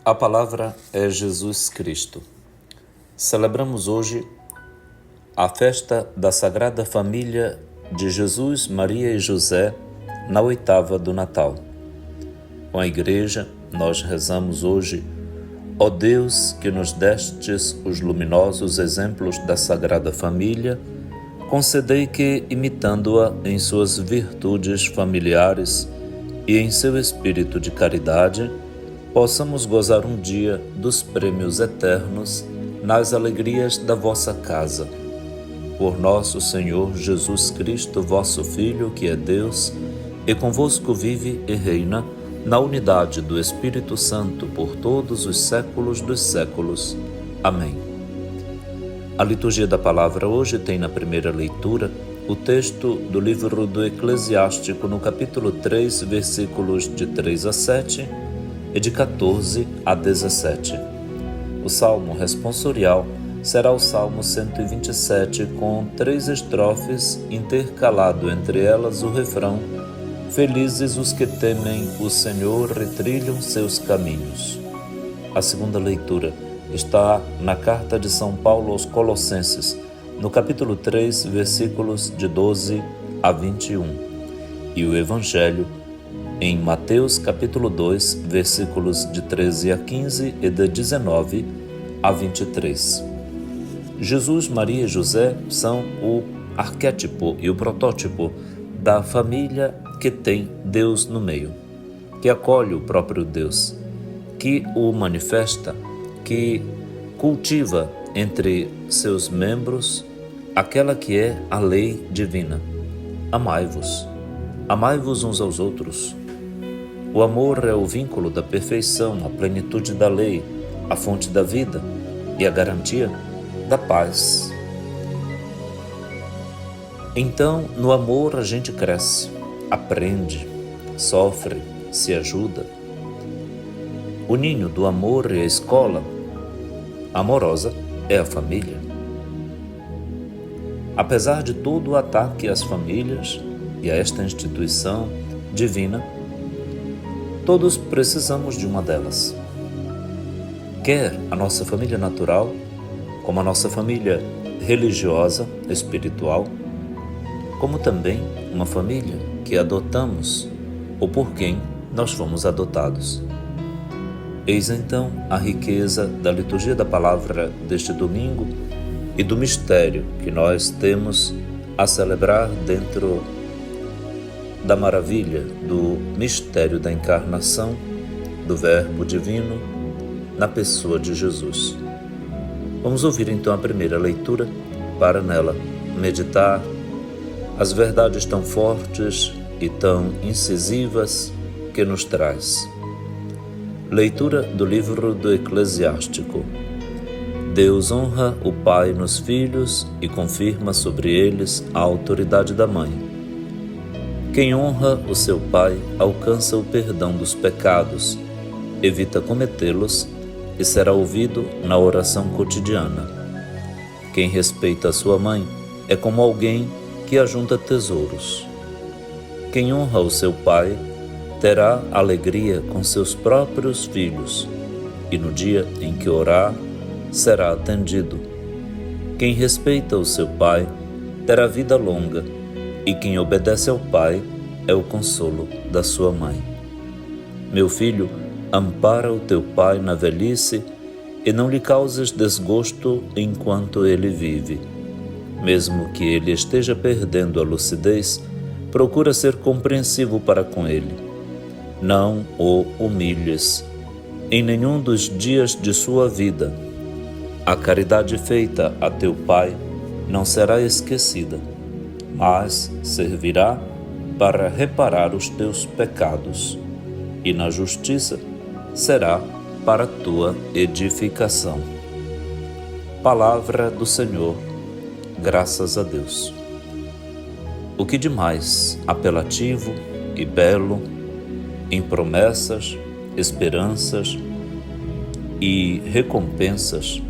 A palavra é Jesus Cristo. Celebramos hoje a festa da Sagrada Família de Jesus, Maria e José, na oitava do Natal. Com a Igreja, nós rezamos hoje: ó Deus, que nos destes os luminosos exemplos da Sagrada Família, concedei que, imitando-a em suas virtudes familiares e em seu espírito de caridade, possamos gozar um dia dos prêmios eternos nas alegrias da vossa casa. Por nosso Senhor Jesus Cristo, vosso Filho, que é Deus, e convosco vive e reina, na unidade do Espírito Santo, por todos os séculos dos séculos. Amém. A liturgia da palavra hoje tem na primeira leitura o texto do livro do Eclesiástico, no capítulo 3, versículos de 3 a 7 e de 14 a 17. O salmo responsorial será o Salmo 127, com 3 estrofes, intercalado entre elas o refrão: felizes os que temem o Senhor e trilham seus caminhos. A segunda leitura está na carta de São Paulo aos Colossenses, no capítulo 3, versículos de 12 a 21, e o Evangelho em Mateus capítulo 2, versículos de 13 a 15 e de 19 a 23. Jesus, Maria e José são o arquétipo e o protótipo da família que tem Deus no meio, que acolhe o próprio Deus, que o manifesta, que cultiva entre seus membros aquela que é a lei divina. Amai-vos uns aos outros. O amor é o vínculo da perfeição, a plenitude da lei, a fonte da vida e a garantia da paz. Então, no amor a gente cresce, aprende, sofre, se ajuda. O ninho do amor e a escola amorosa é a família. Apesar de todo o ataque às famílias e a esta instituição divina, todos precisamos de uma delas. Quer a nossa família natural, como a nossa família religiosa, espiritual, como também uma família que adotamos ou por quem nós fomos adotados. Eis então a riqueza da liturgia da palavra deste domingo e do mistério que nós temos a celebrar dentro da maravilha do mistério da encarnação do Verbo Divino na pessoa de Jesus. Vamos ouvir então a primeira leitura para nela meditar as verdades tão fortes e tão incisivas que nos traz. Leitura do livro do Eclesiástico. Deus honra o Pai nos filhos e confirma sobre eles a autoridade da mãe. Quem honra o seu pai alcança o perdão dos pecados, evita cometê-los e será ouvido na oração cotidiana. Quem respeita a sua mãe é como alguém que ajunta tesouros. Quem honra o seu pai terá alegria com seus próprios filhos, e no dia em que orar, será atendido. Quem respeita o seu pai terá vida longa, e quem obedece ao pai é o consolo da sua mãe. Meu filho, ampara o teu pai na velhice e não lhe causes desgosto enquanto ele vive. Mesmo que ele esteja perdendo a lucidez, procura ser compreensivo para com ele. Não o humilhes em nenhum dos dias de sua vida. A caridade feita a teu pai não será esquecida, mas servirá para reparar os teus pecados, e na justiça será para tua edificação. Palavra do Senhor, graças a Deus. O que de mais apelativo e belo em promessas, esperanças e recompensas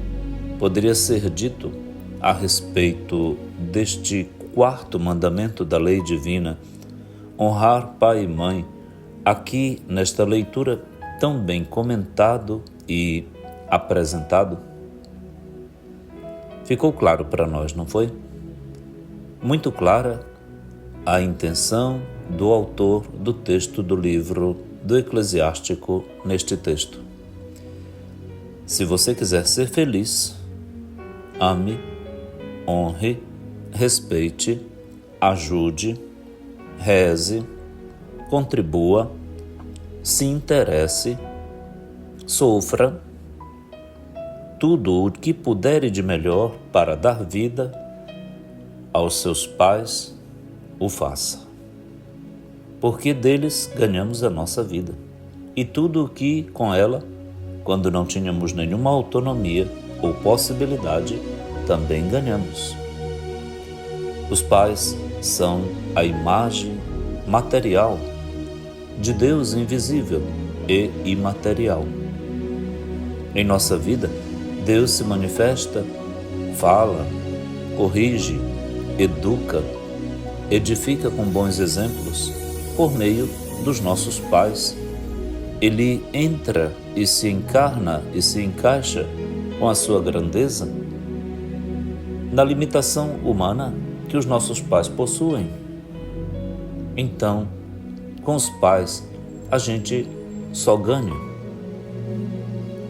poderia ser dito a respeito deste quarto mandamento da lei divina, honrar pai e mãe, aqui nesta leitura tão bem comentado e apresentado? Ficou claro para nós, não foi? Muito clara a intenção do autor do texto do livro do Eclesiástico neste texto. Se você quiser ser feliz, ame, honre, respeite, ajude, reze, contribua, se interesse, sofra, tudo o que puder de melhor para dar vida aos seus pais, o faça. Porque deles ganhamos a nossa vida. E tudo o que com ela, quando não tínhamos nenhuma autonomia ou possibilidade, também ganhamos. Os pais são a imagem material de Deus invisível e imaterial. Em nossa vida, Deus se manifesta, fala, corrige, educa, edifica com bons exemplos por meio dos nossos pais. Ele entra e se encarna e se encaixa com a sua grandeza na limitação humana que os nossos pais possuem. Então, com os pais, a gente só ganha.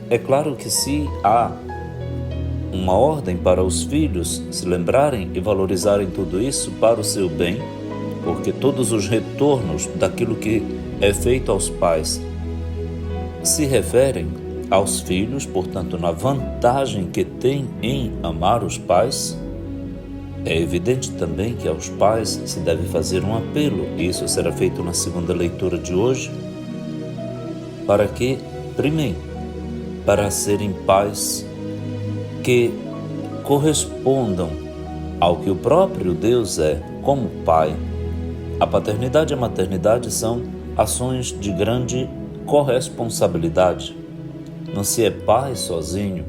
É claro que se há uma ordem para os filhos se lembrarem e valorizarem tudo isso para o seu bem, porque todos os retornos daquilo que é feito aos pais se referem aos filhos, portanto, na vantagem que tem em amar os pais, é evidente também que aos pais se deve fazer um apelo, e isso será feito na segunda leitura de hoje, para que primem para serem pais que correspondam ao que o próprio Deus é como Pai. A paternidade e a maternidade são ações de grande corresponsabilidade. Não se é pai sozinho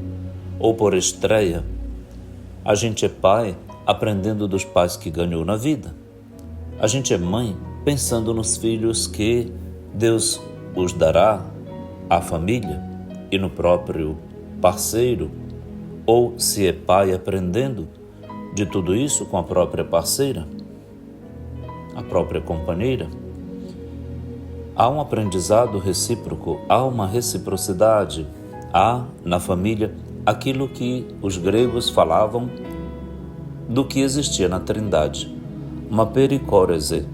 ou por estreia. A gente é pai aprendendo dos pais que ganhou na vida. A gente é mãe pensando nos filhos que Deus os dará à família e no próprio parceiro, ou se é pai aprendendo de tudo isso com a própria parceira, a própria companheira. Há um aprendizado recíproco, há uma reciprocidade, há na família aquilo que os gregos falavam do que existia na Trindade, uma pericórese,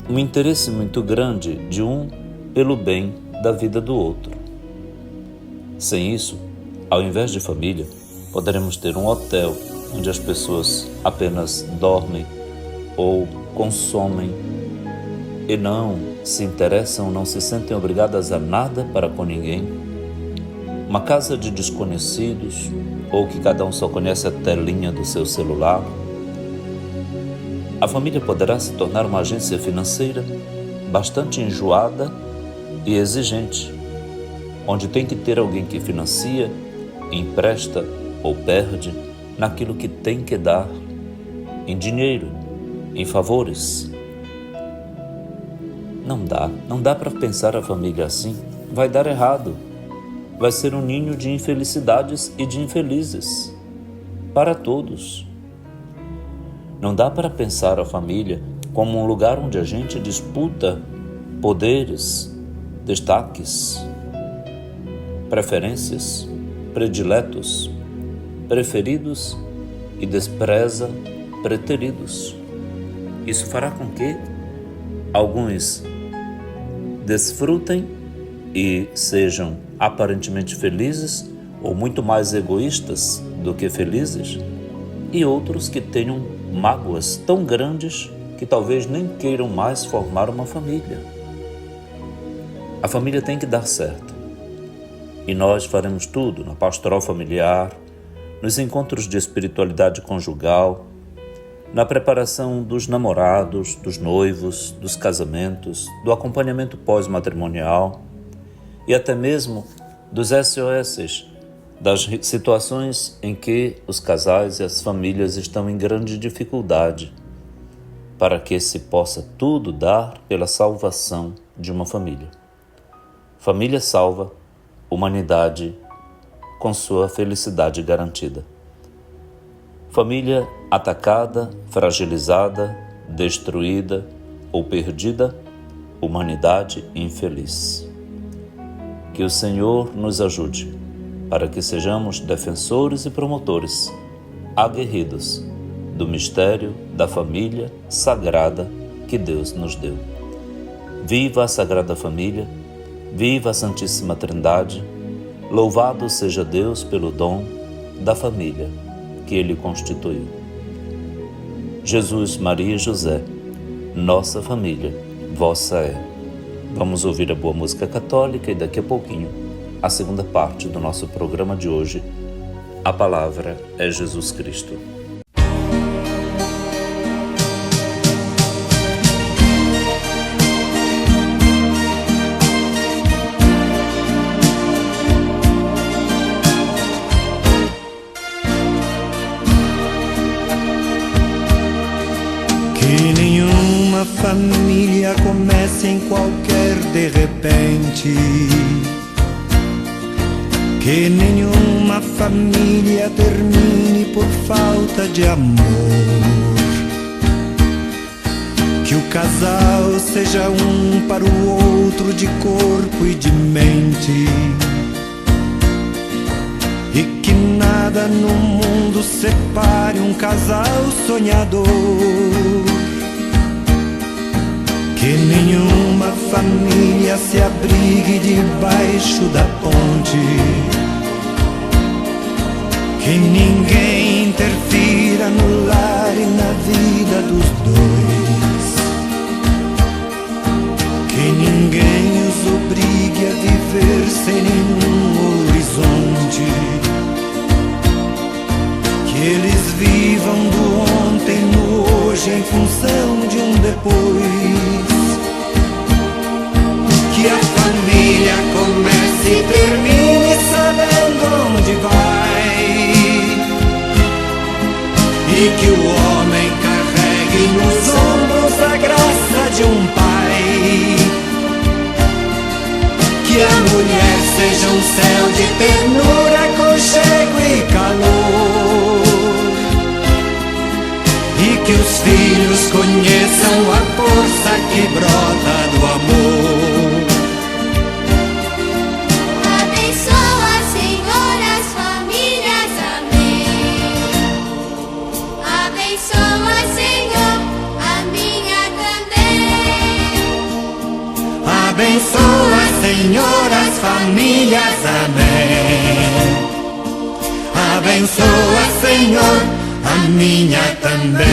um interesse muito grande de um pelo bem da vida do outro. Sem isso, ao invés de família, poderemos ter um hotel onde as pessoas apenas dormem ou consomem e não se interessam, não se sentem obrigadas a nada para com ninguém. Uma casa de desconhecidos, ou que cada um só conhece a telinha do seu celular. A família poderá se tornar uma agência financeira bastante enjoada e exigente, onde tem que ter alguém que financia, empresta ou perde naquilo que tem que dar, em dinheiro, em favores. Não dá para pensar a família assim. Vai dar errado. Vai ser um ninho de infelicidades e de infelizes, para todos. Não dá para pensar a família como um lugar onde a gente disputa poderes, destaques, preferências, prediletos, preferidos e despreza preteridos. Isso fará com que alguns desfrutem e sejam aparentemente felizes ou muito mais egoístas do que felizes, e outros que tenham mágoas tão grandes que talvez nem queiram mais formar uma família. A família tem que dar certo. E nós faremos tudo na pastoral familiar, nos encontros de espiritualidade conjugal, na preparação dos namorados, dos noivos, dos casamentos, do acompanhamento pós-matrimonial e até mesmo dos SOS, das situações em que os casais e as famílias estão em grande dificuldade, para que se possa tudo dar pela salvação de uma família. Família salva humanidade com sua felicidade garantida. Família atacada, fragilizada, destruída ou perdida, humanidade infeliz. Que o Senhor nos ajude para que sejamos defensores e promotores aguerridos do mistério da família sagrada que Deus nos deu. Viva a Sagrada Família, viva a Santíssima Trindade, louvado seja Deus pelo dom da família que Ele constituiu. Jesus, Maria e José, nossa família, vossa é. Vamos ouvir a boa música católica e daqui a pouquinho a segunda parte do nosso programa de hoje. A palavra é Jesus Cristo. Que nenhuma família comece em qualquer de repente. Que nenhuma família termine por falta de amor. Que o casal seja um para o outro de corpo e de mente. E que nada no mundo separe um casal sonhador. Que nenhuma família se abrigue debaixo da ponte. Que ninguém interfira no lar e na vida dos dois. Que ninguém os obrigue a viver sem nenhum horizonte. Que eles vivam do ontem no hoje em função de um depois. Que a família comece e termine sabendo onde vai. E que o homem carregue nos ombros a graça de um pai. Que a mulher seja um céu de ternura, aconchego e calor. E que os filhos conheçam a força que brota do amor. Abençoa, Senhor, as famílias, amém. Abençoa, Senhor, a minha também. Abençoa, Senhor, as famílias, amém. Abençoa, Senhor, a minha também.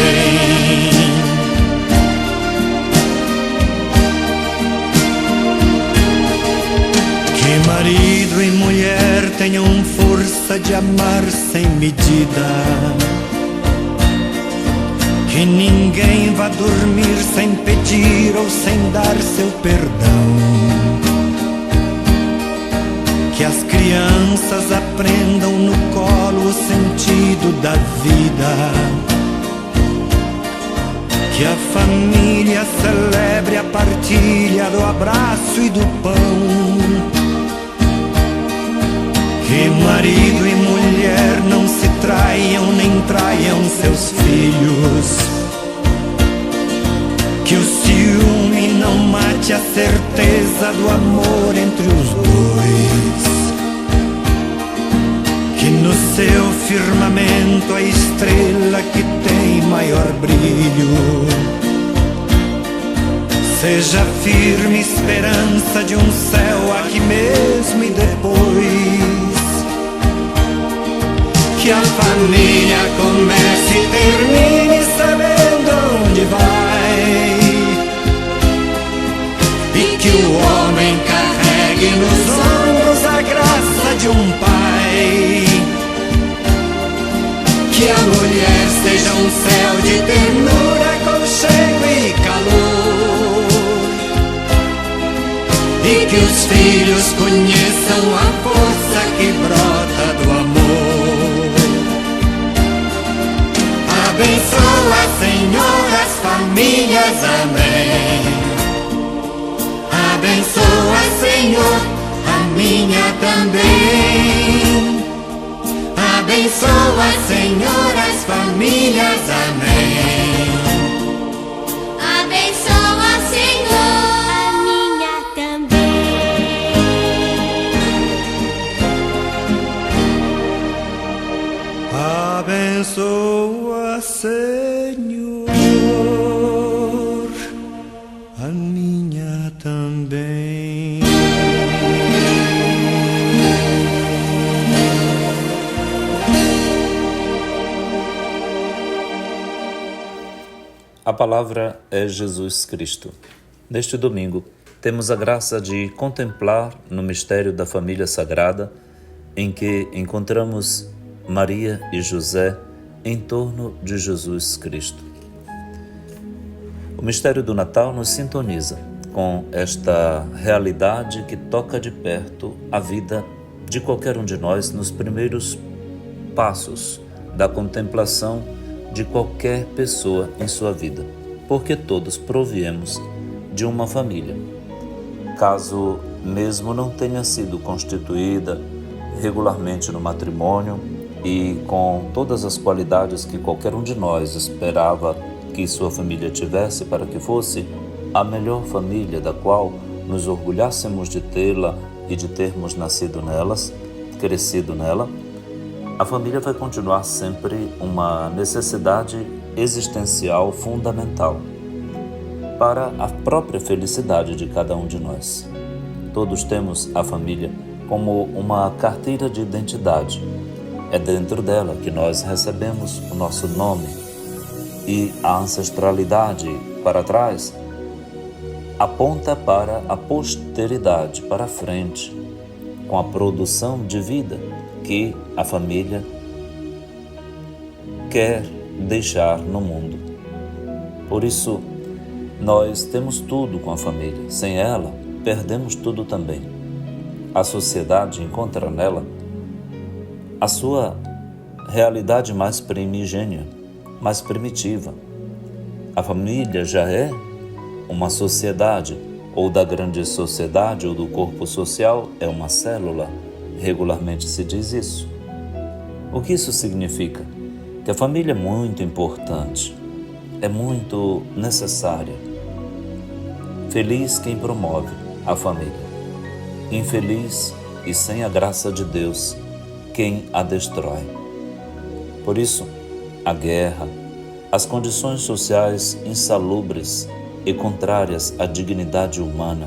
Que marido e mulher tenham força de amar sem medida. Que ninguém vá dormir sem pedir ou sem dar seu perdão. Que as crianças aprendam no colo o sentido da vida. Que a família celebre a partilha do abraço e do pão. Que marido e mulher não se traiam nem traiam seus filhos. Que o ciúme não mate a certeza do amor entre os dois. Que no seu firmamento a estrela que tem maior brilho seja firme esperança de um céu aqui mesmo e depois. Que a família comece e termine sabendo onde vai. E que o homem carregue nos ombros a graça de um pai. Que a mulher seja um céu de ternura, aconchego e calor. E que os filhos conheçam a força que brota do amor. Abençoa, Senhor, as famílias, amém. Abençoa, Senhor, a minha também. Abençoa, Senhor, as famílias. Amém. Abençoa, Senhor, a minha também. Abençoa, Senhor, a minha também. A palavra é Jesus Cristo. Neste domingo, temos a graça de contemplar no mistério da família sagrada, em que encontramos Maria e José em torno de Jesus Cristo. O mistério do Natal nos sintoniza com esta realidade que toca de perto a vida de qualquer um de nós nos primeiros passos da contemplação de qualquer pessoa em sua vida, porque todos proviemos de uma família. Caso mesmo não tenha sido constituída regularmente no matrimônio e com todas as qualidades que qualquer um de nós esperava que sua família tivesse para que fosse a melhor família da qual nos orgulhássemos de tê-la e de termos nascido nelas, crescido nela, a família vai continuar sempre uma necessidade existencial fundamental para a própria felicidade de cada um de nós. Todos temos a família como uma carteira de identidade. É dentro dela que nós recebemos o nosso nome, e a ancestralidade para trás aponta para a posteridade, para a frente, com a produção de vida que a família quer deixar no mundo. Por isso, nós temos tudo com a família. Sem ela, perdemos tudo também. A sociedade encontra nela a sua realidade mais primigênia, mais primitiva. A família já é uma sociedade, ou da grande sociedade, ou do corpo social, é uma célula. Regularmente se diz isso. O que isso significa? Que a família é muito importante, é muito necessária. Feliz quem promove a família. Infeliz e sem a graça de Deus quem a destrói. Por isso, a guerra, as condições sociais insalubres e contrárias à dignidade humana,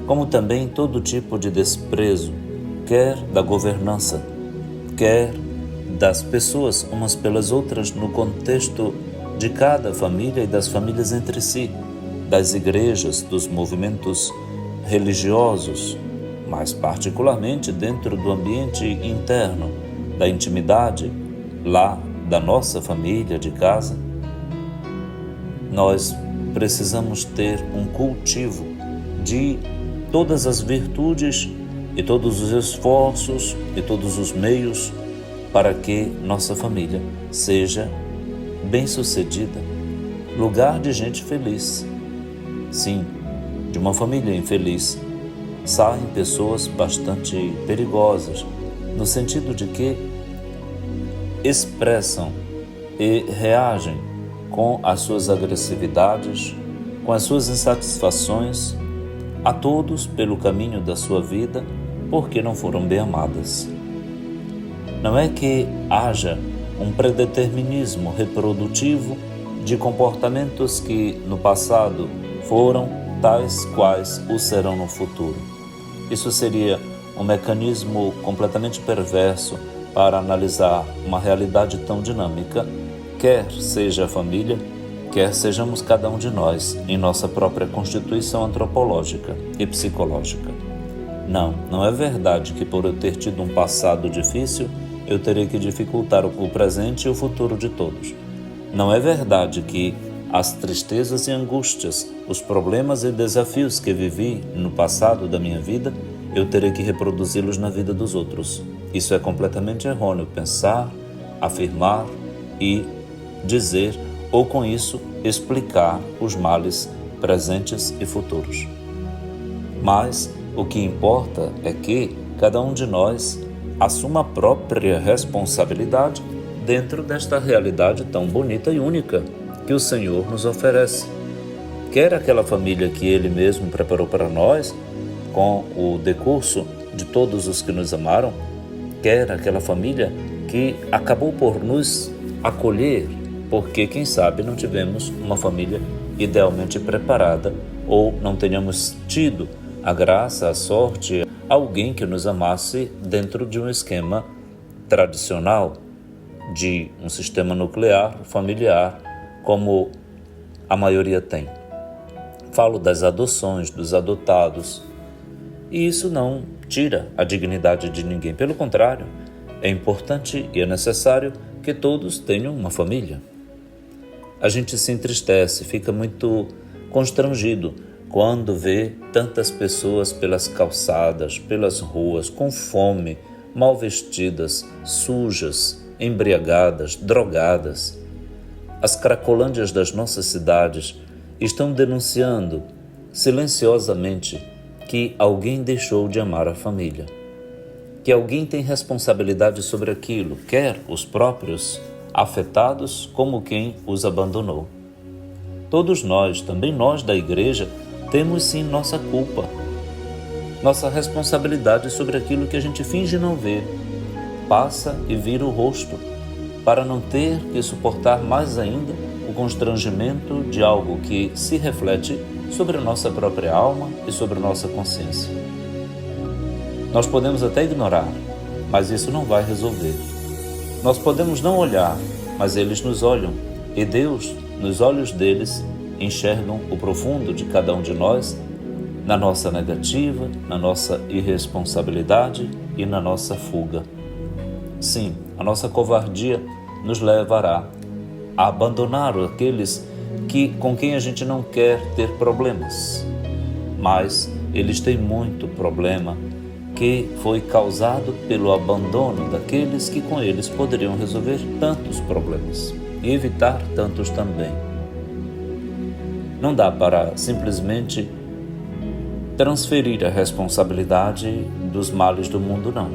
como também todo tipo de desprezo, quer da governança, quer das pessoas umas pelas outras no contexto de cada família e das famílias entre si, das igrejas, dos movimentos religiosos, mas particularmente dentro do ambiente interno, da intimidade, lá da nossa família de casa. Nós precisamos ter um cultivo de todas as virtudes e todos os esforços e todos os meios para que nossa família seja bem-sucedida, lugar de gente feliz. Sim, de uma família infeliz saem pessoas bastante perigosas, no sentido de que expressam e reagem com as suas agressividades, com as suas insatisfações a todos pelo caminho da sua vida, porque não foram bem amadas. Não é que haja um predeterminismo reprodutivo de comportamentos que no passado foram tais quais o serão no futuro. Isso seria um mecanismo completamente perverso para analisar uma realidade tão dinâmica, quer seja a família, quer sejamos cada um de nós em nossa própria constituição antropológica e psicológica. Não é verdade que por eu ter tido um passado difícil, eu terei que dificultar o presente e o futuro de todos. Não é verdade que as tristezas e angústias, os problemas e desafios que vivi no passado da minha vida, eu terei que reproduzi-los na vida dos outros. Isso é completamente errôneo pensar, afirmar e dizer, ou com isso explicar os males presentes e futuros. Mas O que importa é que cada um de nós assuma a própria responsabilidade dentro desta realidade tão bonita e única que o Senhor nos oferece. Quer aquela família que Ele mesmo preparou para nós, com o decurso de todos os que nos amaram, quer aquela família que acabou por nos acolher, porque, quem sabe, não tivemos uma família idealmente preparada ou não tenhamos tido a graça, a sorte, alguém que nos amasse dentro de um esquema tradicional, de um sistema nuclear, familiar, como a maioria tem. Falo das adoções, dos adotados, e isso não tira a dignidade de ninguém. Pelo contrário, é importante e é necessário que todos tenham uma família. A gente se entristece, fica muito constrangido quando vê tantas pessoas pelas calçadas, pelas ruas, com fome, mal vestidas, sujas, embriagadas, drogadas. As cracolândias das nossas cidades estão denunciando silenciosamente que alguém deixou de amar a família, que alguém tem responsabilidade sobre aquilo, quer os próprios afetados como quem os abandonou. Todos nós, também nós da igreja, temos sim nossa culpa, nossa responsabilidade sobre aquilo que a gente finge não ver, passa e vira o rosto, para não ter que suportar mais ainda o constrangimento de algo que se reflete sobre a nossa própria alma e sobre a nossa consciência. Nós podemos até ignorar, mas isso não vai resolver. Nós podemos não olhar, mas eles nos olham, e Deus, nos olhos deles, enxergam o profundo de cada um de nós, na nossa negativa, na nossa irresponsabilidade e na nossa fuga. Sim, a nossa covardia nos levará a abandonar aqueles com quem a gente não quer ter problemas. Mas eles têm muito problema que foi causado pelo abandono daqueles que com eles poderiam resolver tantos problemas e evitar tantos também. Não dá para simplesmente transferir a responsabilidade dos males do mundo, não.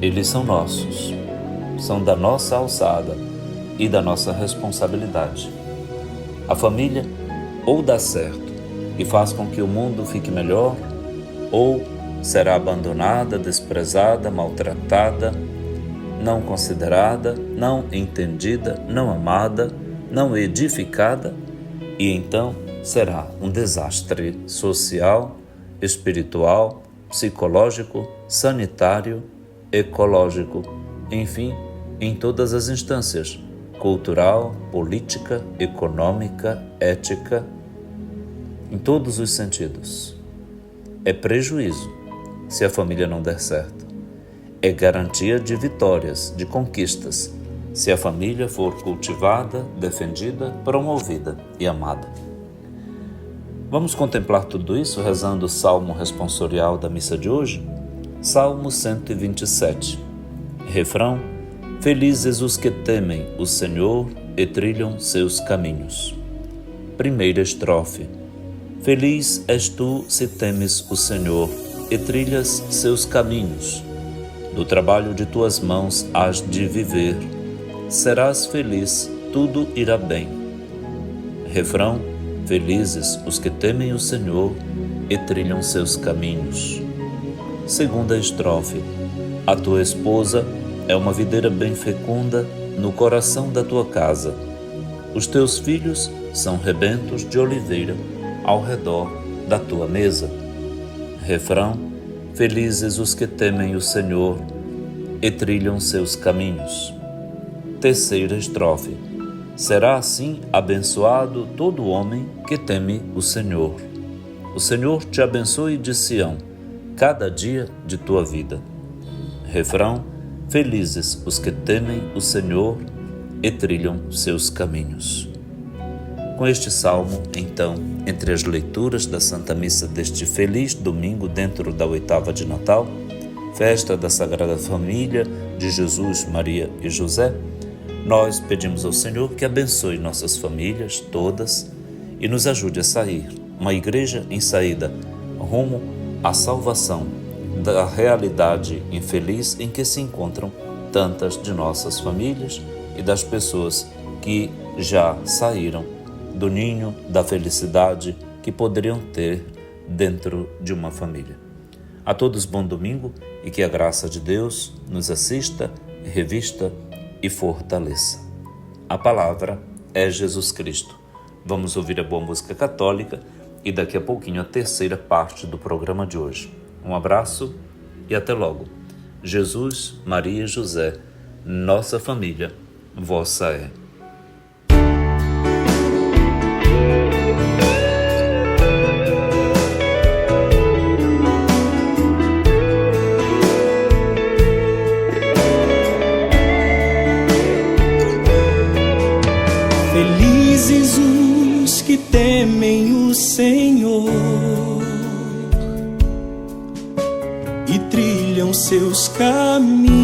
Eles são nossos, são da nossa alçada e da nossa responsabilidade. A família ou dá certo e faz com que o mundo fique melhor, ou será abandonada, desprezada, maltratada, não considerada, não entendida, não amada, não edificada, e então será um desastre social, espiritual, psicológico, sanitário, ecológico, enfim, em todas as instâncias, cultural, política, econômica, ética, em todos os sentidos. É prejuízo se a família não der certo. É garantia de vitórias, de conquistas, se a família for cultivada, defendida, promovida e amada. Vamos contemplar tudo isso rezando o Salmo responsorial da missa de hoje? Salmo 127. Refrão: Felizes os que temem o Senhor e trilham seus caminhos. Primeira estrofe: Feliz és tu se temes o Senhor e trilhas seus caminhos. Do trabalho de tuas mãos hás de viver. Serás feliz, tudo irá bem. Refrão: Felizes os que temem o Senhor e trilham seus caminhos. Segunda estrofe: A tua esposa é uma videira bem fecunda no coração da tua casa. Os teus filhos são rebentos de oliveira ao redor da tua mesa. Refrão: Felizes os que temem o Senhor e trilham seus caminhos. Terceira estrofe: Será assim abençoado todo homem que teme o Senhor. O Senhor te abençoe de Sião, cada dia de tua vida. Refrão: Felizes os que temem o Senhor e trilham seus caminhos. Com este salmo, então, entre as leituras da Santa Missa deste feliz domingo dentro da oitava de Natal, festa da Sagrada Família de Jesus, Maria e José, nós pedimos ao Senhor que abençoe nossas famílias todas e nos ajude a sair, uma igreja em saída, rumo a salvação da realidade infeliz em que se encontram tantas de nossas famílias e das pessoas que já saíram do ninho da felicidade que poderiam ter dentro de uma família. A todos bom domingo e que a graça de Deus nos assista, revista e fortaleça. A palavra é Jesus Cristo. Vamos ouvir a boa música católica e daqui a pouquinho a terceira parte do programa de hoje. Um abraço e até logo. Jesus, Maria e José, nossa família, vossa é. Felizes os que temem o Senhor e trilham seus caminhos.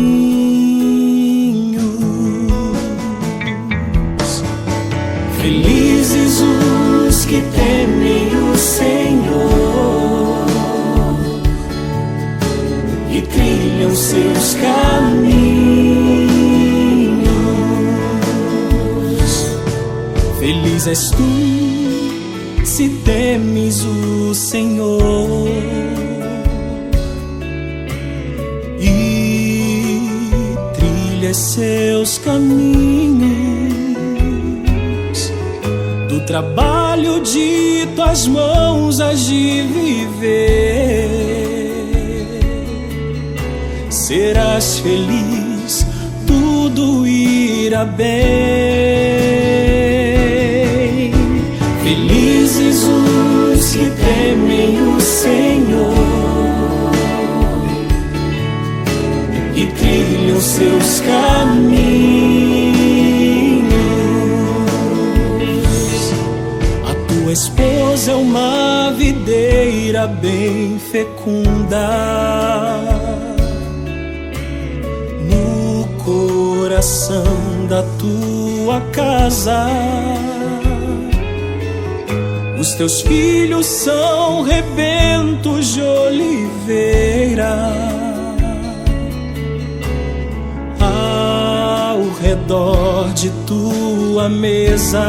Felizes os que temem o Senhor e trilham seus caminhos. Feliz és tu se temes o Senhor e trilhas seus caminhos. Do trabalho de tuas mãos hás de viver. Serás feliz, tudo irá bem. Felizes os que temem o Senhor e trilham seus caminhos. A tua esposa é uma videira bem fecunda no coração da tua casa. Os teus filhos são rebentos de oliveira ao redor de tua mesa.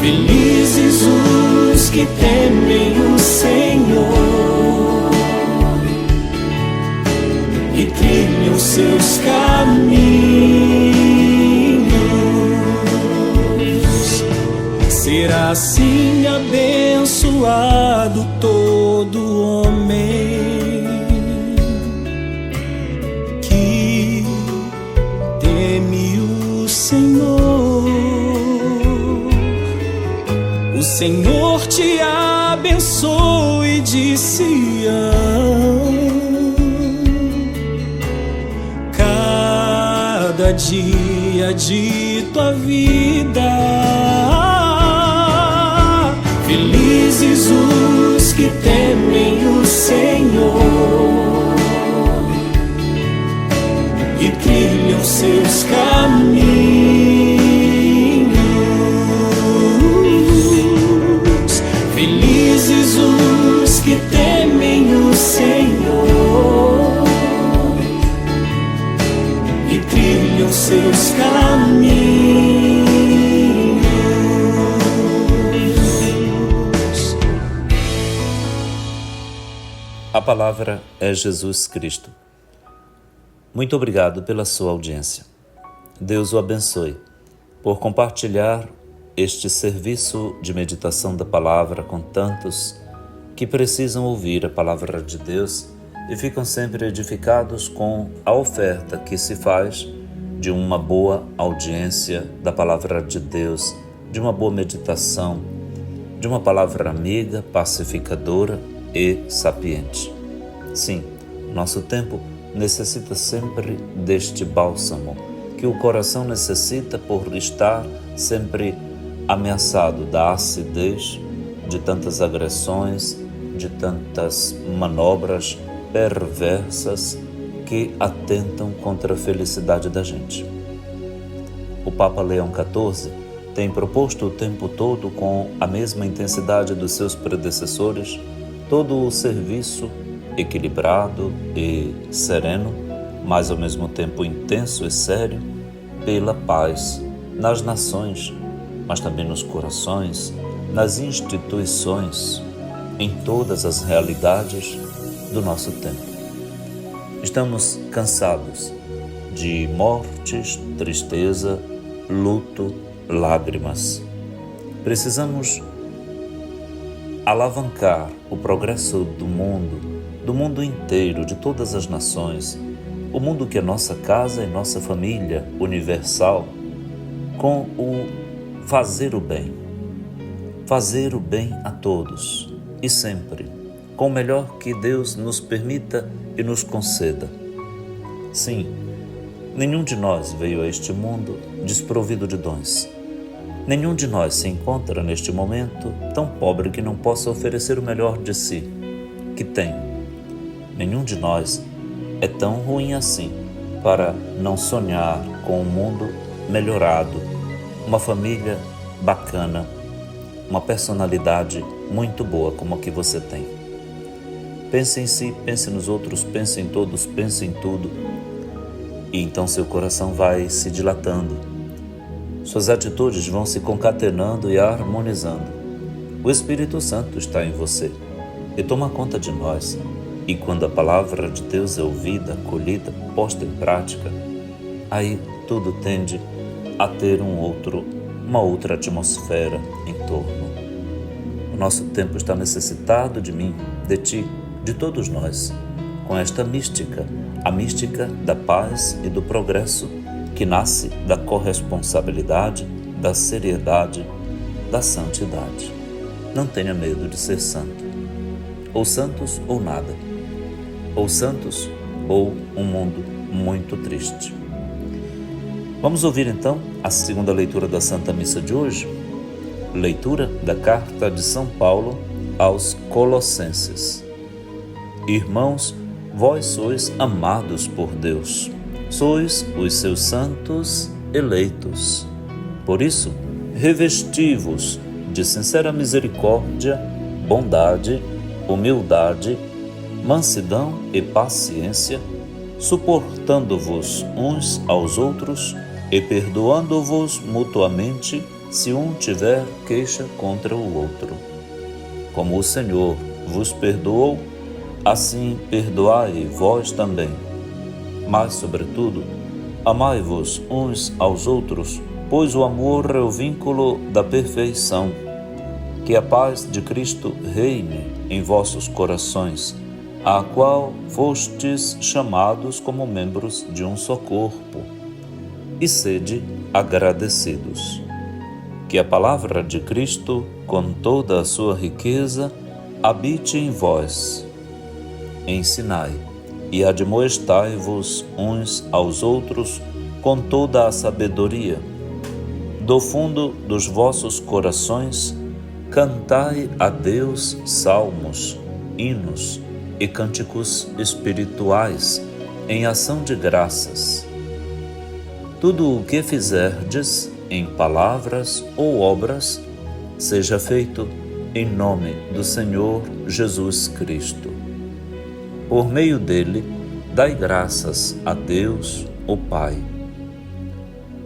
Felizes os que temem o Senhor e trilham seus caminhos. Será assim abençoado todo homem que teme o Senhor. O Senhor te abençoe de Sião, cada dia de tua vida. Felizes os que temem o Senhor e trilham seus caminhos. Felizes os que temem o Senhor e trilham seus caminhos. A palavra é Jesus Cristo. Muito obrigado pela sua audiência. Deus o abençoe por compartilhar este serviço de meditação da palavra com tantos que precisam ouvir a palavra de Deus e ficam sempre edificados com a oferta que se faz de uma boa audiência da palavra de Deus, de uma boa meditação, de uma palavra amiga, pacificadora e sapiente. Sim, nosso tempo necessita sempre deste bálsamo que o coração necessita por estar sempre ameaçado da acidez, de tantas agressões, de tantas manobras perversas que atentam contra a felicidade da gente. O Papa Leão XIV tem proposto o tempo todo, com a mesma intensidade dos seus predecessores, todo o serviço equilibrado e sereno, mas ao mesmo tempo intenso e sério, pela paz nas nações, mas também nos corações, nas instituições, em todas as realidades do nosso tempo. Estamos cansados de mortes, tristeza, luto, lágrimas. Precisamos alavancar o progresso do mundo inteiro, de todas as nações, o mundo que é nossa casa e nossa família universal, com o fazer o bem a todos e sempre, com o melhor que Deus nos permita e nos conceda. Sim, nenhum de nós veio a este mundo desprovido de dons. Nenhum de nós se encontra neste momento tão pobre que não possa oferecer o melhor de si, que tem. Nenhum de nós é tão ruim assim para não sonhar com um mundo melhorado, uma família bacana, uma personalidade muito boa como a que você tem. Pense em si, pense nos outros, pense em todos, pense em tudo. E então seu coração vai se dilatando. Suas atitudes vão se concatenando e harmonizando. O Espírito Santo está em você e toma conta de nós. E quando a palavra de Deus é ouvida, acolhida, posta em prática, aí tudo tende a ter uma outra atmosfera em torno. O nosso tempo está necessitado de mim, de ti, de todos nós, com esta mística, a mística da paz e do progresso, que nasce da corresponsabilidade, da seriedade, da santidade. Não tenha medo de ser santo. Ou santos ou nada. Ou santos ou um mundo muito triste. Vamos ouvir então a segunda leitura da Santa Missa de hoje. Leitura da Carta de São Paulo aos Colossenses. Irmãos, vós sois amados por Deus. Sois os seus santos eleitos. Por isso, revesti-vos de sincera misericórdia, bondade, humildade, mansidão e paciência, suportando-vos uns aos outros e perdoando-vos mutuamente se um tiver queixa contra o outro. Como o Senhor vos perdoou, assim perdoai vós também. Mas, sobretudo, amai-vos uns aos outros, pois o amor é o vínculo da perfeição. Que a paz de Cristo reine em vossos corações, a qual fostes chamados como membros de um só corpo. E sede agradecidos. Que a palavra de Cristo, com toda a sua riqueza, habite em vós. Ensinai e admoestai-vos uns aos outros com toda a sabedoria. Do fundo dos vossos corações, cantai a Deus salmos, hinos e cânticos espirituais em ação de graças. Tudo o que fizerdes, em palavras ou obras, seja feito em nome do Senhor Jesus Cristo. Por meio dele, dai graças a Deus, o Pai.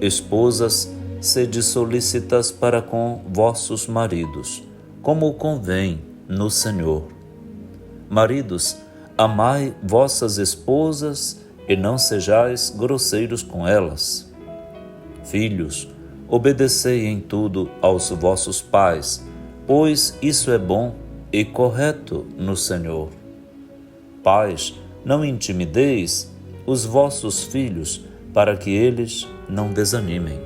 Esposas, sede solícitas para com vossos maridos, como convém no Senhor. Maridos, amai vossas esposas e não sejais grosseiros com elas. Filhos, obedecei em tudo aos vossos pais, pois isso é bom e correto no Senhor. Pais, não intimideis os vossos filhos, para que eles não desanimem.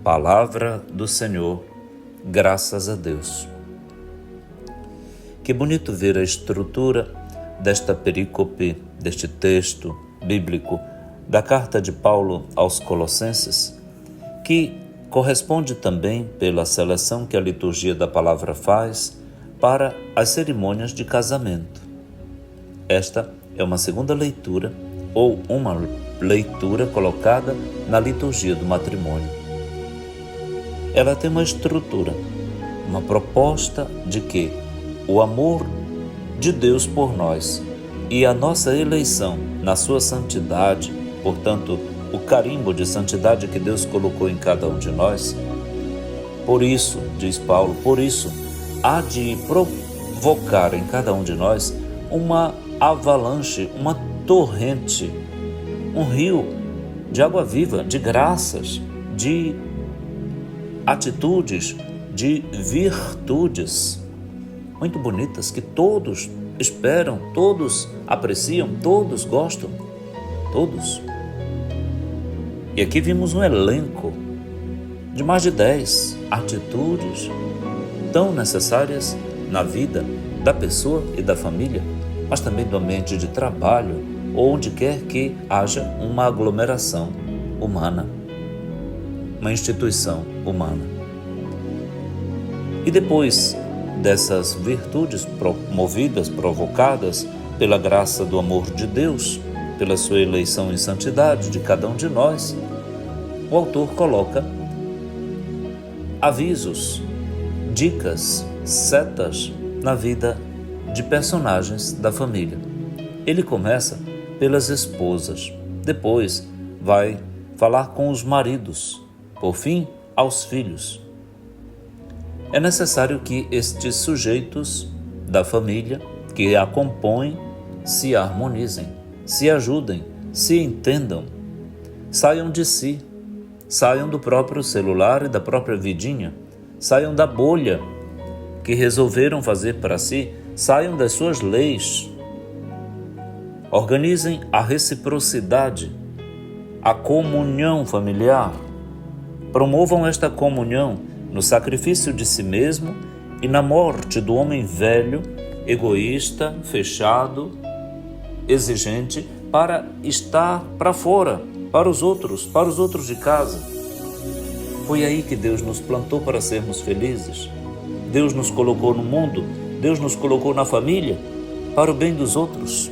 Palavra do Senhor, graças a Deus. Que bonito ver a estrutura desta perícope, deste texto bíblico, da carta de Paulo aos Colossenses, que corresponde também pela seleção que a liturgia da palavra faz para as cerimônias de casamento. Esta é uma segunda leitura ou uma leitura colocada na liturgia do matrimônio. ela tem uma estrutura, uma proposta de que o amor de Deus por nós e a nossa eleição na sua santidade, portanto, o carimbo de santidade que Deus colocou em cada um de nós, por isso, diz Paulo, por isso, há de provocar em cada um de nós uma avalanche, uma torrente, um rio de água viva, de graças, de atitudes, de virtudes muito bonitas que todos esperam, todos apreciam, todos gostam, todos. E aqui vimos um elenco de mais de 10 atitudes tão necessárias na vida da pessoa e da família, mas também do ambiente de trabalho ou onde quer que haja uma aglomeração humana, uma instituição humana. E depois dessas virtudes promovidas, provocadas pela graça do amor de Deus, pela sua eleição em santidade de cada um de nós, o autor coloca avisos, dicas, setas na vida de personagens da família. Ele começa pelas esposas, depois vai falar com os maridos, por fim, aos filhos. É necessário que estes sujeitos da família que a compõem se harmonizem, se ajudem, se entendam, saiam de si, saiam do próprio celular e da própria vidinha, saiam da bolha que resolveram fazer para si, saiam das suas leis. Organizem a reciprocidade, a comunhão familiar. Promovam esta comunhão no sacrifício de si mesmo e na morte do homem velho, egoísta, fechado, exigente, para estar para fora, para os outros de casa. Foi aí que Deus nos plantou para sermos felizes. Deus nos colocou no mundo, Deus nos colocou na família, para o bem dos outros.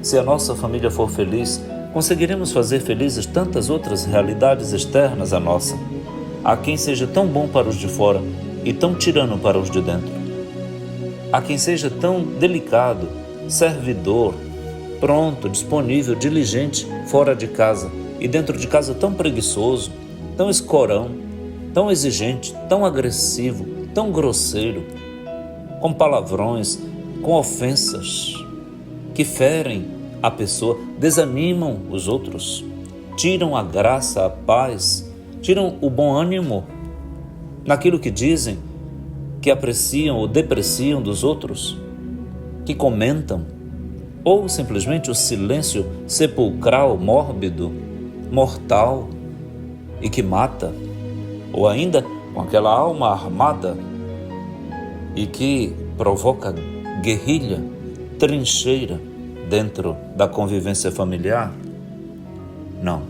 Se a nossa família for feliz, conseguiremos fazer felizes tantas outras realidades externas à nossa. Há quem seja tão bom para os de fora e tão tirano para os de dentro. Há quem seja tão delicado, servidor, pronto, disponível, diligente fora de casa e dentro de casa tão preguiçoso, tão escorão, tão exigente, tão agressivo, tão grosseiro, com palavrões, com ofensas que ferem a pessoa, desanimam os outros, tiram a graça, a paz, tiram o bom ânimo naquilo que dizem, que apreciam ou depreciam dos outros, que comentam, ou simplesmente o silêncio sepulcral, mórbido, mortal e que mata, ou ainda com aquela alma armada e que provoca guerrilha, trincheira dentro da convivência familiar? Não.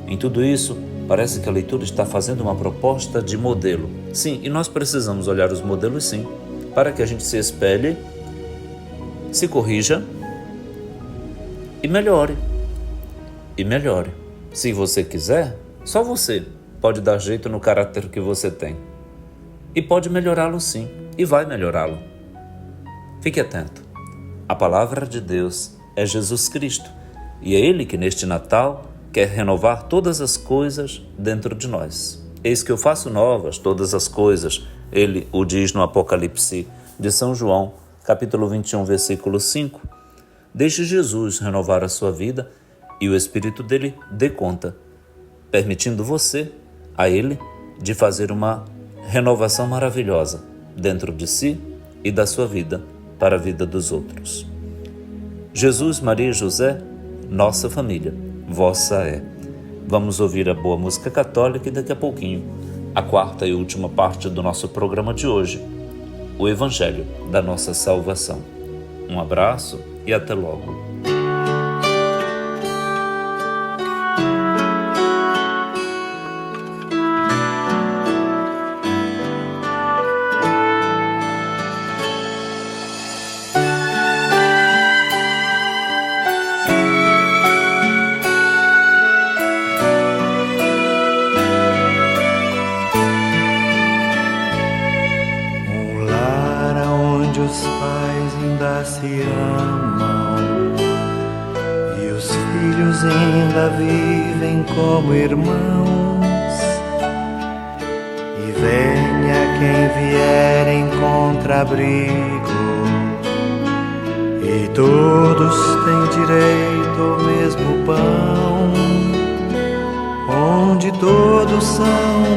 Em tudo isso, parece que a leitura está fazendo uma proposta de modelo. Sim, e nós precisamos olhar os modelos, sim, para que a gente se espelhe, se corrija e melhore. E melhore. Se você quiser, só você pode dar jeito no caráter que você tem. E pode melhorá-lo sim, e vai melhorá-lo. Fique atento. A palavra de Deus é Jesus Cristo, e é Ele que neste Natal quer renovar todas as coisas dentro de nós. Eis que eu faço novas todas as coisas, Ele o diz no Apocalipse de São João, capítulo 21, versículo 5. Deixe Jesus renovar a sua vida e o Espírito dele dê conta, permitindo você, a Ele, de fazer uma renovação maravilhosa dentro de si e da sua vida para a vida dos outros. Jesus, Maria e José, nossa família, vossa é. Vamos ouvir a boa música católica e daqui a pouquinho, a quarta e última parte do nosso programa de hoje, o Evangelho da nossa salvação. Um abraço e até logo. amam, e os filhos ainda vivem como irmãos. E venha quem vier em contrabrigo, e todos têm direito ao mesmo pão, onde todos são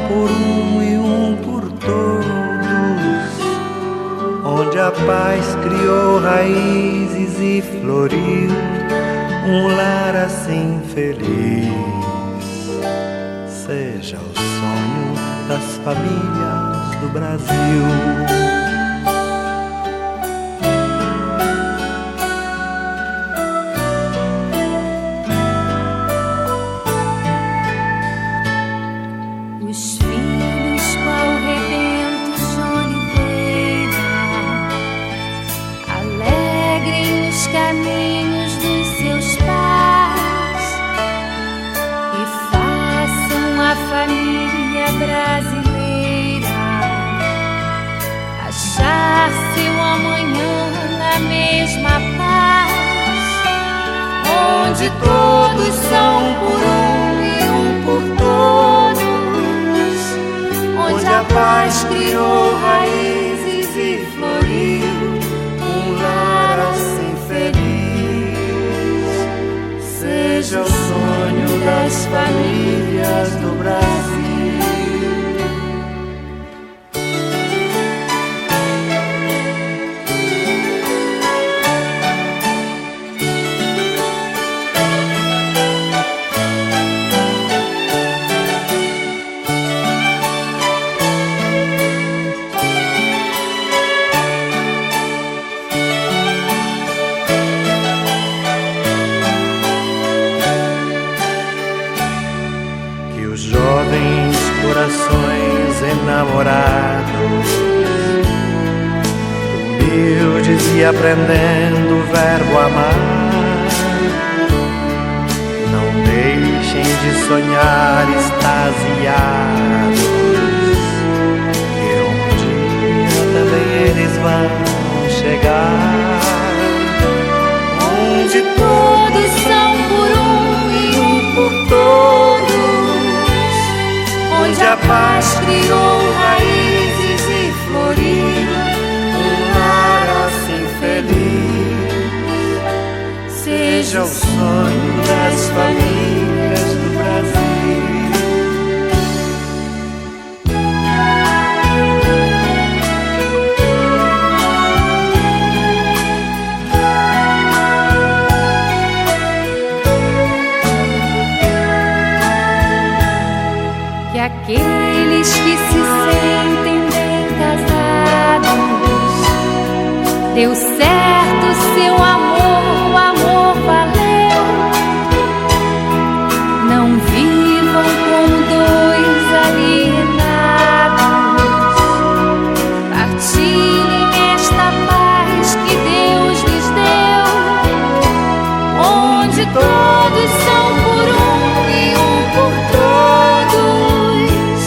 por um e um por todos, onde a paz criou raízes e floriu um lar assim feliz. Seja o sonho das famílias do Brasil. Brasileira, achar seu amanhã na mesma paz, onde todos são por um e um por todos, onde a paz criou raízes e floriu um lar assim feliz. Seja o sonho das famílias do Brasil. Jovens corações enamorados, humildes e aprendendo o verbo amar, não deixem de sonhar extasiados, que um dia também eles vão chegar, onde todos são por um e um por todos, onde a paz criou raízes e floriu um lar assim feliz. Seja o sonho das famílias do Brasil. Que aqueles que se sentem bem casados, deu certo seu amor, o amor valeu. Não vivam como dois alienados, partilhem esta paz que Deus lhes deu, onde todos são por um e um por todos,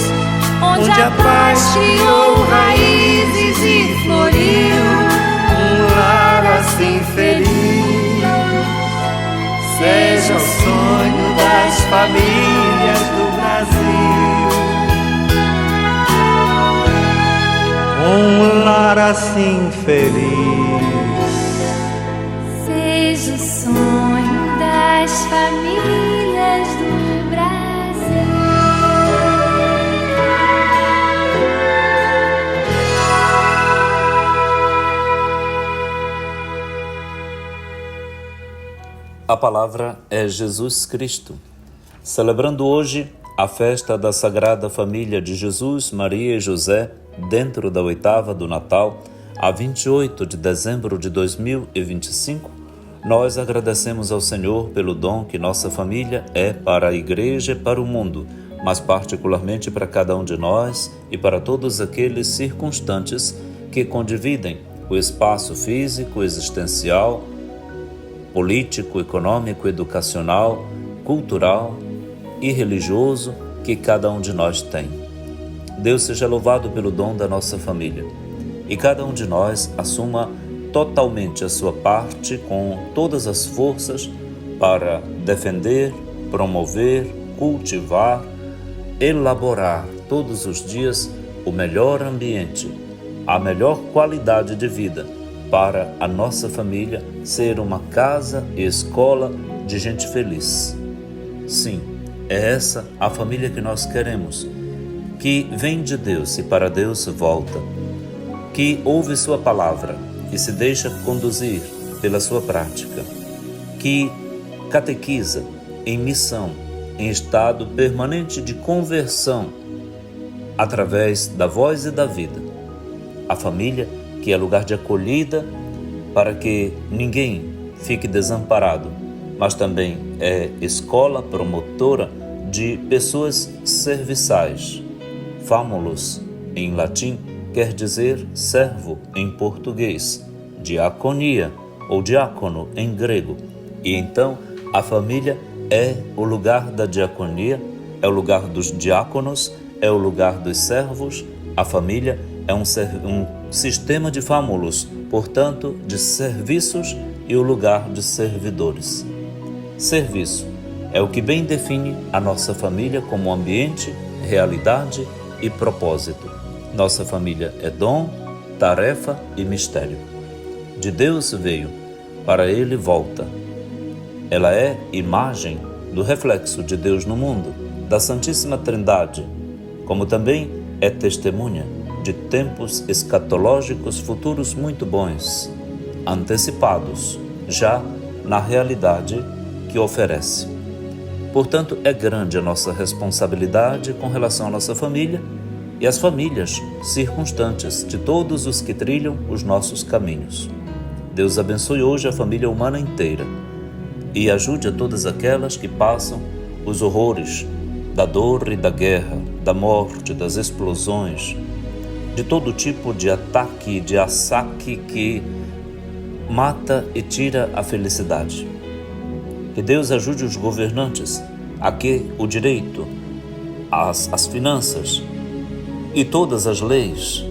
onde a paz criou raízes e floriu um lar assim feliz. Seja o sonho das famílias do Brasil, um lar assim feliz. Seja o sonho das famílias do Brasil. A palavra é Jesus Cristo. Celebrando hoje a festa da Sagrada Família de Jesus, Maria e José, dentro da oitava do Natal, a 28 de dezembro de 2025, nós agradecemos ao Senhor pelo dom que nossa família é para a Igreja e para o mundo, mas particularmente para cada um de nós e para todos aqueles circunstantes que condividem o espaço físico, existencial, político, econômico, educacional, cultural e religioso que cada um de nós tem. Deus seja louvado pelo dom da nossa família e cada um de nós assuma totalmente a sua parte com todas as forças para defender, promover, cultivar, elaborar todos os dias o melhor ambiente, a melhor qualidade de vida para a nossa família ser uma casa e escola de gente feliz. Sim, é essa a família que nós queremos, que vem de Deus e para Deus volta, que ouve sua palavra e se deixa conduzir pela sua prática, que catequiza em missão, em estado permanente de conversão, através da voz e da vida. A família que é lugar de acolhida para que ninguém fique desamparado, mas também é escola promotora de pessoas serviçais. Famulus, em latim, quer dizer servo em português, diaconia ou diácono em grego. E então a família é o lugar da diaconia, é o lugar dos diáconos, é o lugar dos servos. A família é um sistema de famulus, portanto, de serviços e o lugar de servidores. Serviço é o que bem define a nossa família como ambiente, realidade e propósito. Nossa família é dom, tarefa e mistério. De Deus veio, para Ele volta. Ela é imagem do reflexo de Deus no mundo, da Santíssima Trindade, como também é testemunha de tempos escatológicos futuros muito bons, antecipados já na realidade que oferece. Portanto, é grande a nossa responsabilidade com relação à nossa família e às famílias circunstantes de todos os que trilham os nossos caminhos. Deus abençoe hoje a família humana inteira e ajude a todas aquelas que passam os horrores da dor e da guerra, da morte, das explosões, de todo tipo de ataque, de assaque que mata e tira a felicidade. Que Deus ajude os governantes a que o direito, as finanças e todas as leis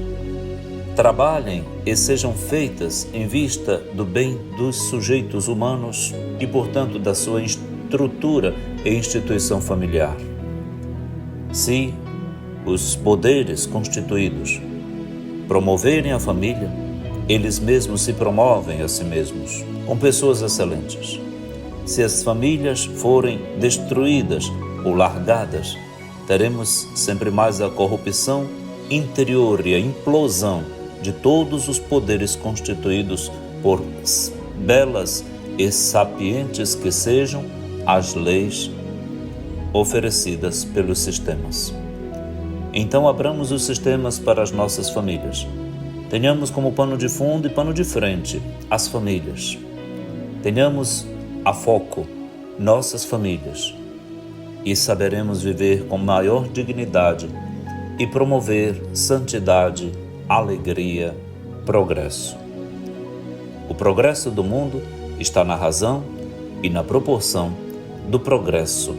trabalhem e sejam feitas em vista do bem dos sujeitos humanos e, portanto, da sua estrutura e instituição familiar. Se os poderes constituídos promoverem a família, eles mesmos se promovem a si mesmos, com pessoas excelentes. Se as famílias forem destruídas ou largadas, teremos sempre mais a corrupção interior e a implosão de todos os poderes constituídos, por belas e sapientes que sejam as leis oferecidas pelos sistemas. Então abramos os sistemas para as nossas famílias. Tenhamos como pano de fundo e pano de frente as famílias. Tenhamos a foco nossas famílias e saberemos viver com maior dignidade e promover santidade, alegria, progresso. O progresso do mundo está na razão e na proporção do progresso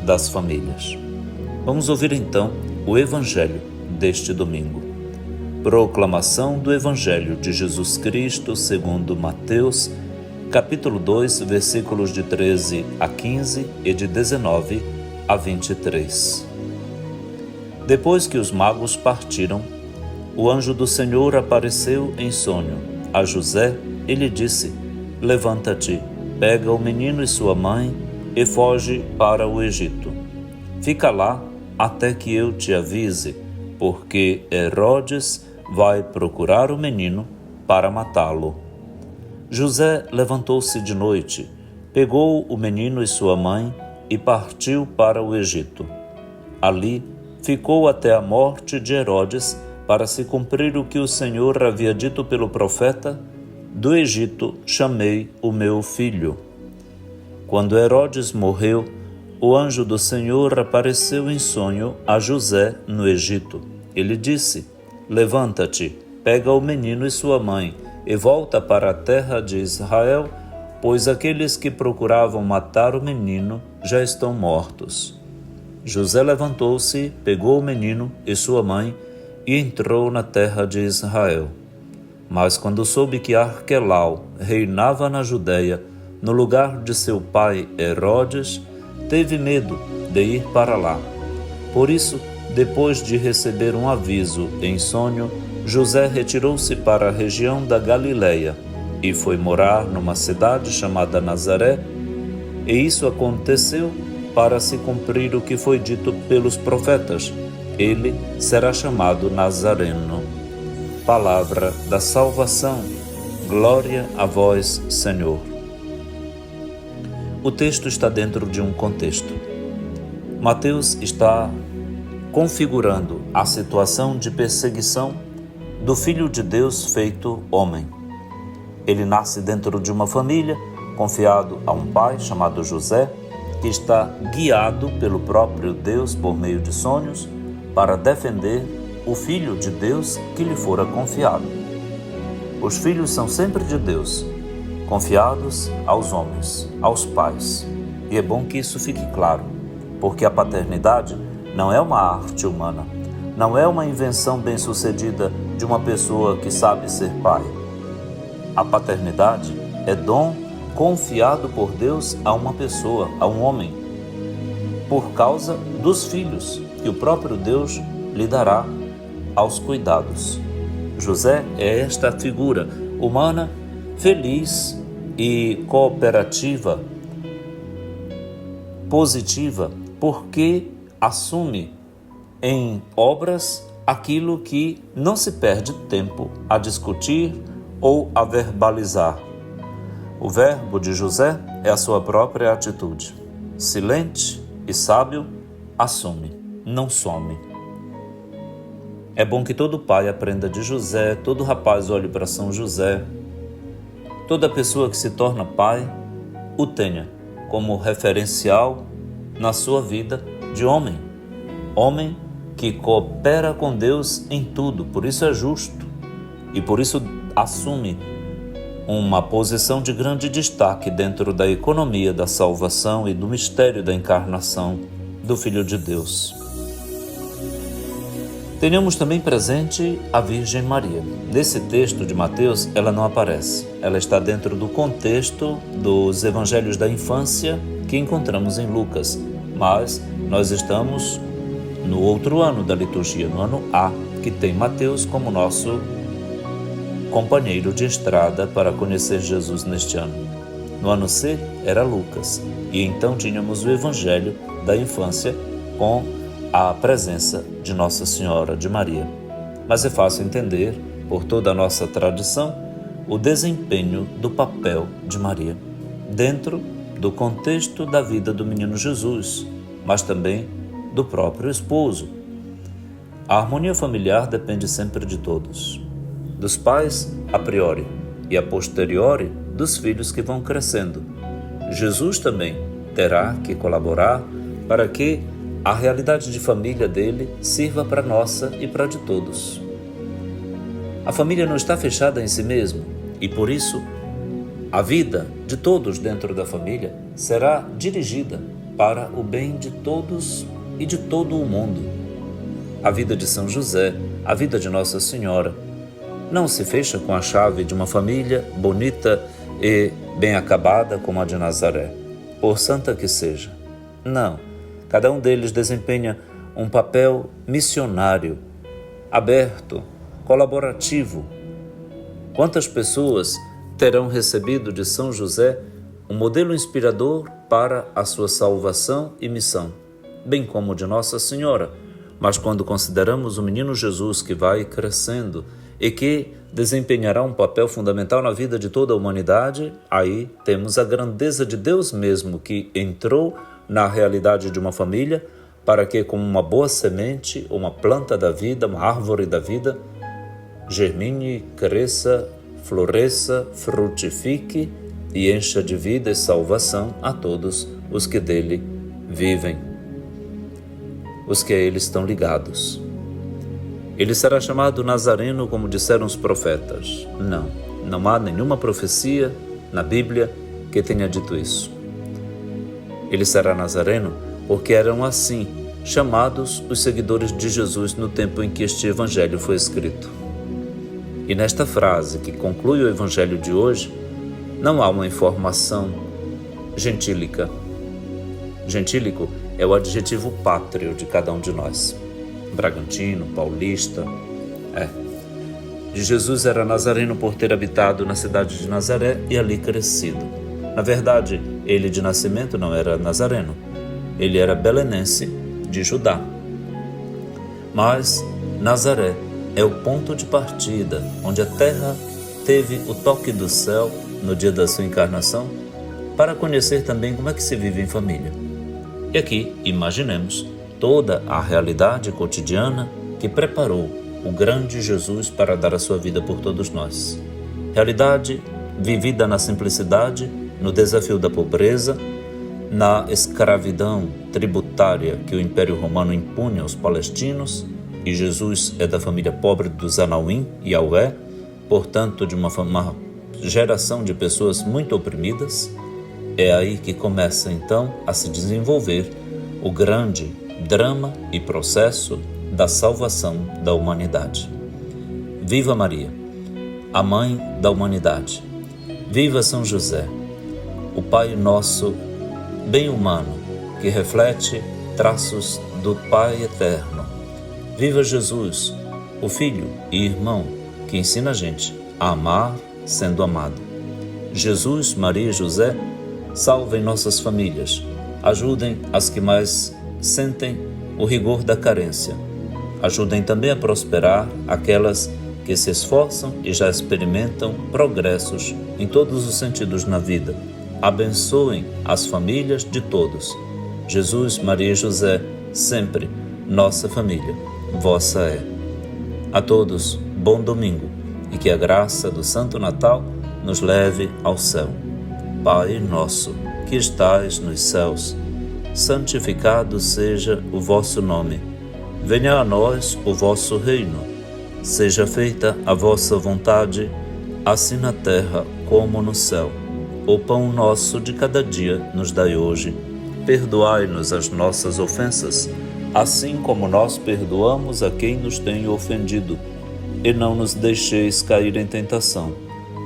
das famílias. Vamos ouvir então o Evangelho deste domingo. Proclamação do Evangelho de Jesus Cristo segundo Mateus, capítulo 2, versículos de 13 a 15 e de 19 a 23. Depois que os magos partiram, o anjo do Senhor apareceu em sonho a José e lhe disse: Levanta-te, pega o menino e sua mãe e foge para o Egito. Fica lá até que eu te avise, porque Herodes vai procurar o menino para matá-lo. José levantou-se de noite, pegou o menino e sua mãe e partiu para o Egito. Ali ficou até a morte de Herodes, para se cumprir o que o Senhor havia dito pelo profeta: do Egito chamei o meu filho. Quando Herodes morreu, o anjo do Senhor apareceu em sonho a José no Egito. Ele disse: Levanta-te, pega o menino e sua mãe e volta para a terra de Israel, pois aqueles que procuravam matar o menino já estão mortos. José levantou-se, pegou o menino e sua mãe e entrou na terra de Israel. Mas quando soube que Arquelau reinava na Judeia, no lugar de seu pai Herodes, teve medo de ir para lá. Por isso, depois de receber um aviso em sonho, José retirou-se para a região da Galileia e foi morar numa cidade chamada Nazaré, e isso aconteceu para se cumprir o que foi dito pelos profetas: ele será chamado Nazareno. Palavra da salvação. Glória a vós, Senhor. O texto está dentro de um contexto. Mateus está configurando a situação de perseguição do Filho de Deus feito homem. Ele nasce dentro de uma família, confiado a um pai chamado José, que está guiado pelo próprio Deus por meio de sonhos para defender o Filho de Deus que lhe fora confiado. Os filhos são sempre de Deus, confiados aos homens, aos pais. E é bom que isso fique claro, porque a paternidade não é uma arte humana, não é uma invenção bem-sucedida de uma pessoa que sabe ser pai. A paternidade é dom confiado por Deus a uma pessoa, a um homem, por causa dos filhos que o próprio Deus lhe dará aos cuidados. José é esta figura humana, feliz e cooperativa, positiva, porque assume em obras aquilo que não se perde tempo a discutir ou a verbalizar. O verbo de José é a sua própria atitude. Silente e sábio, assume, não some. É bom que todo pai aprenda de José, todo rapaz olhe para São José, toda pessoa que se torna pai o tenha como referencial na sua vida de homem. Homem que coopera com Deus em tudo, por isso é justo e por isso assume uma posição de grande destaque dentro da economia da salvação e do mistério da encarnação do Filho de Deus. Tenhamos também presente a Virgem Maria. Nesse texto de Mateus, ela não aparece. Ela está dentro do contexto dos evangelhos da infância que encontramos em Lucas, mas nós estamos no outro ano da liturgia, no ano A, que tem Mateus como nosso companheiro de estrada para conhecer Jesus neste ano. No ano C era Lucas, e então tínhamos o evangelho da infância com a presença de Nossa Senhora de Maria. Mas é fácil entender, por toda a nossa tradição, o desempenho do papel de Maria, dentro do contexto da vida do menino Jesus, mas também do próprio esposo. A harmonia familiar depende sempre de todos, dos pais a priori e a posteriori dos filhos que vão crescendo. Jesus também terá que colaborar para que a realidade de família dele sirva para nossa e para de todos. A família não está fechada em si mesma e, por isso, a vida de todos dentro da família será dirigida para o bem de todos e de todo o mundo. A vida de São José, a vida de Nossa Senhora, não se fecha com a chave de uma família bonita e bem acabada como a de Nazaré, por santa que seja. Não. Cada um deles desempenha um papel missionário, aberto, colaborativo. Quantas pessoas terão recebido de São José um modelo inspirador para a sua salvação e missão, bem como de Nossa Senhora, mas quando consideramos o menino Jesus que vai crescendo e que desempenhará um papel fundamental na vida de toda a humanidade, aí temos a grandeza de Deus mesmo que entrou na realidade de uma família, para que, como uma boa semente, uma planta da vida, uma árvore da vida, germine, cresça, floresça, frutifique e encha de vida e salvação a todos os que dele vivem, os que a ele estão ligados. Ele será chamado Nazareno, como disseram os profetas. Não há nenhuma profecia na Bíblia que tenha dito isso. Ele será Nazareno porque eram assim chamados os seguidores de Jesus no tempo em que este evangelho foi escrito. E nesta frase que conclui o Evangelho de hoje, não há uma informação gentílica. Gentílico é o adjetivo pátrio de cada um de nós. Bragantino, paulista. Jesus era nazareno por ter habitado na cidade de Nazaré e ali crescido. Na verdade, ele de nascimento não era nazareno. Ele era belenense de Judá. Mas Nazaré é o ponto de partida onde a terra teve o toque do céu no dia da sua encarnação para conhecer também como é que se vive em família. E aqui imaginemos toda a realidade cotidiana que preparou o grande Jesus para dar a sua vida por todos nós. Realidade vivida na simplicidade, no desafio da pobreza, na escravidão tributária que o Império Romano impunha aos palestinos, e Jesus é da família pobre dos Anauim e Aué, portanto de uma geração de pessoas muito oprimidas. É aí que começa então a se desenvolver o grande drama e processo da salvação da humanidade. Viva Maria, a mãe da humanidade. Viva São José, o Pai nosso bem humano, que reflete traços do Pai eterno. Viva Jesus, o Filho e Irmão, que ensina a gente a amar sendo amado. Jesus, Maria e José, salvem nossas famílias, ajudem as que mais sentem o rigor da carência. Ajudem também a prosperar aquelas que se esforçam e já experimentam progressos em todos os sentidos na vida. Abençoem as famílias de todos. Jesus, Maria e José, sempre nossa família, vossa é. A todos, bom domingo, e que a graça do Santo Natal nos leve ao céu. Pai nosso, que estais nos céus, santificado seja o vosso nome. Venha a nós o vosso reino. Seja feita a vossa vontade, assim na terra como no céu. O pão nosso de cada dia nos dai hoje. Perdoai-nos as nossas ofensas, assim como nós perdoamos a quem nos tem ofendido. E não nos deixeis cair em tentação,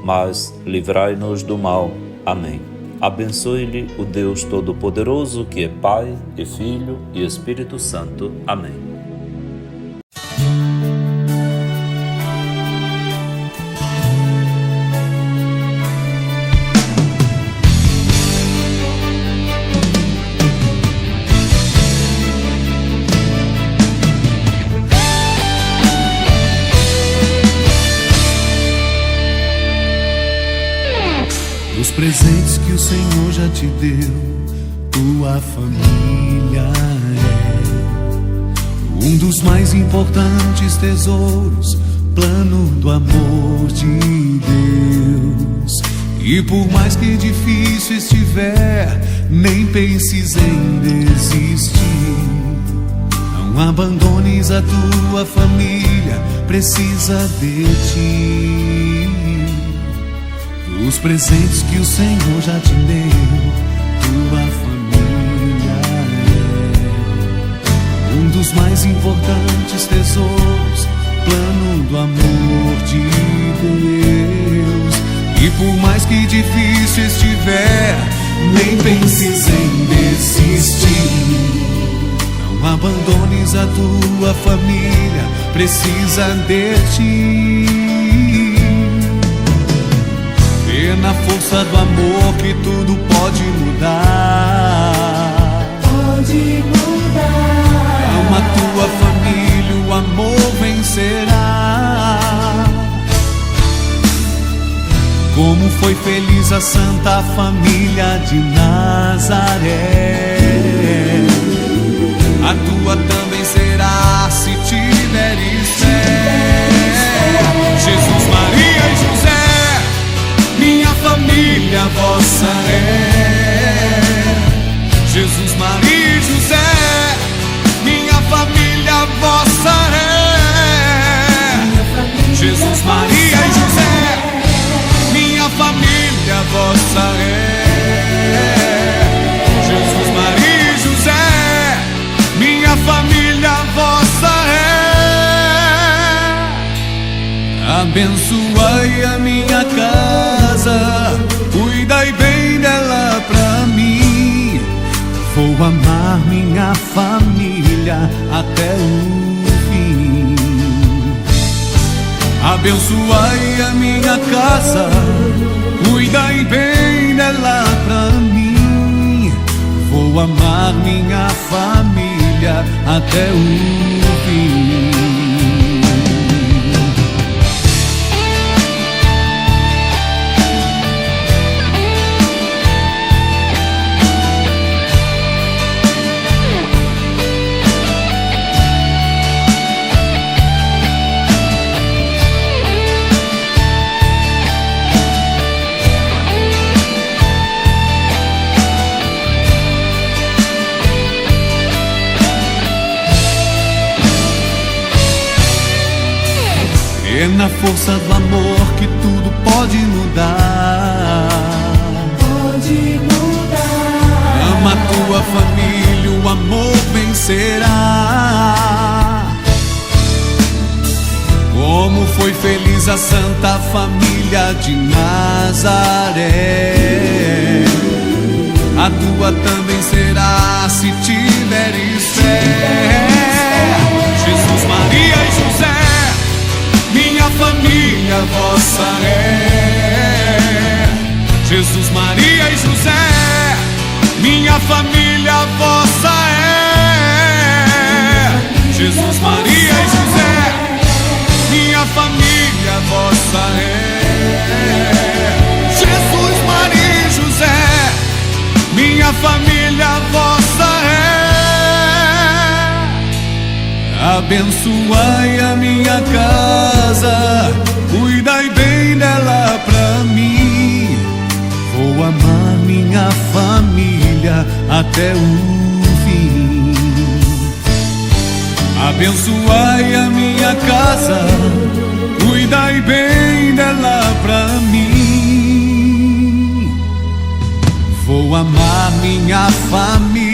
mas livrai-nos do mal. Amém. Abençoe-lhe o Deus Todo-Poderoso, que é Pai, e Filho, e Espírito Santo. Amém. Os presentes que o Senhor já te deu, tua família é um dos mais importantes tesouros, plano do amor de Deus. E por mais que difícil estiver, nem penses em desistir. Não abandones a tua família, precisa de ti. Os presentes que o Senhor já te deu, tua família é um dos mais importantes tesouros, plano do amor de Deus. E por mais que difícil estiver, nem penses em desistir. Não abandones a tua família, precisa de ti. Na força do amor que tudo pode mudar. Pode mudar. Ama a tua família, o amor vencerá. Como foi feliz a Santa Família de Nazaré, a tua também será se tiveres fé. Jesus, Maria e José, minha família vossa é. Jesus, Maria e José, minha família vossa é. Jesus, Maria e José, minha família vossa é. Jesus, Maria e José, minha família vossa é. Amém. Abençoai a minha casa, cuidai bem dela pra mim. Vou amar minha família até o fim. Abençoai a minha casa, cuidai bem dela pra mim. Vou amar minha família até o fim. É na força do amor que tudo pode mudar. Pode mudar. Ama a tua família, o amor vencerá. Como foi feliz a Santa Família de Nazaré, a tua também será se tiveres fé. Jesus, Maria e José, minha família vossa é. Jesus, Maria e José, minha família vossa é. Jesus, Maria e José, minha família vossa é. Jesus, Maria e José, minha família vossa é. Abençoai a minha casa, cuidai bem dela pra mim. Vou amar minha família até o fim. Abençoai a minha casa, cuidai bem dela pra mim. Vou amar minha família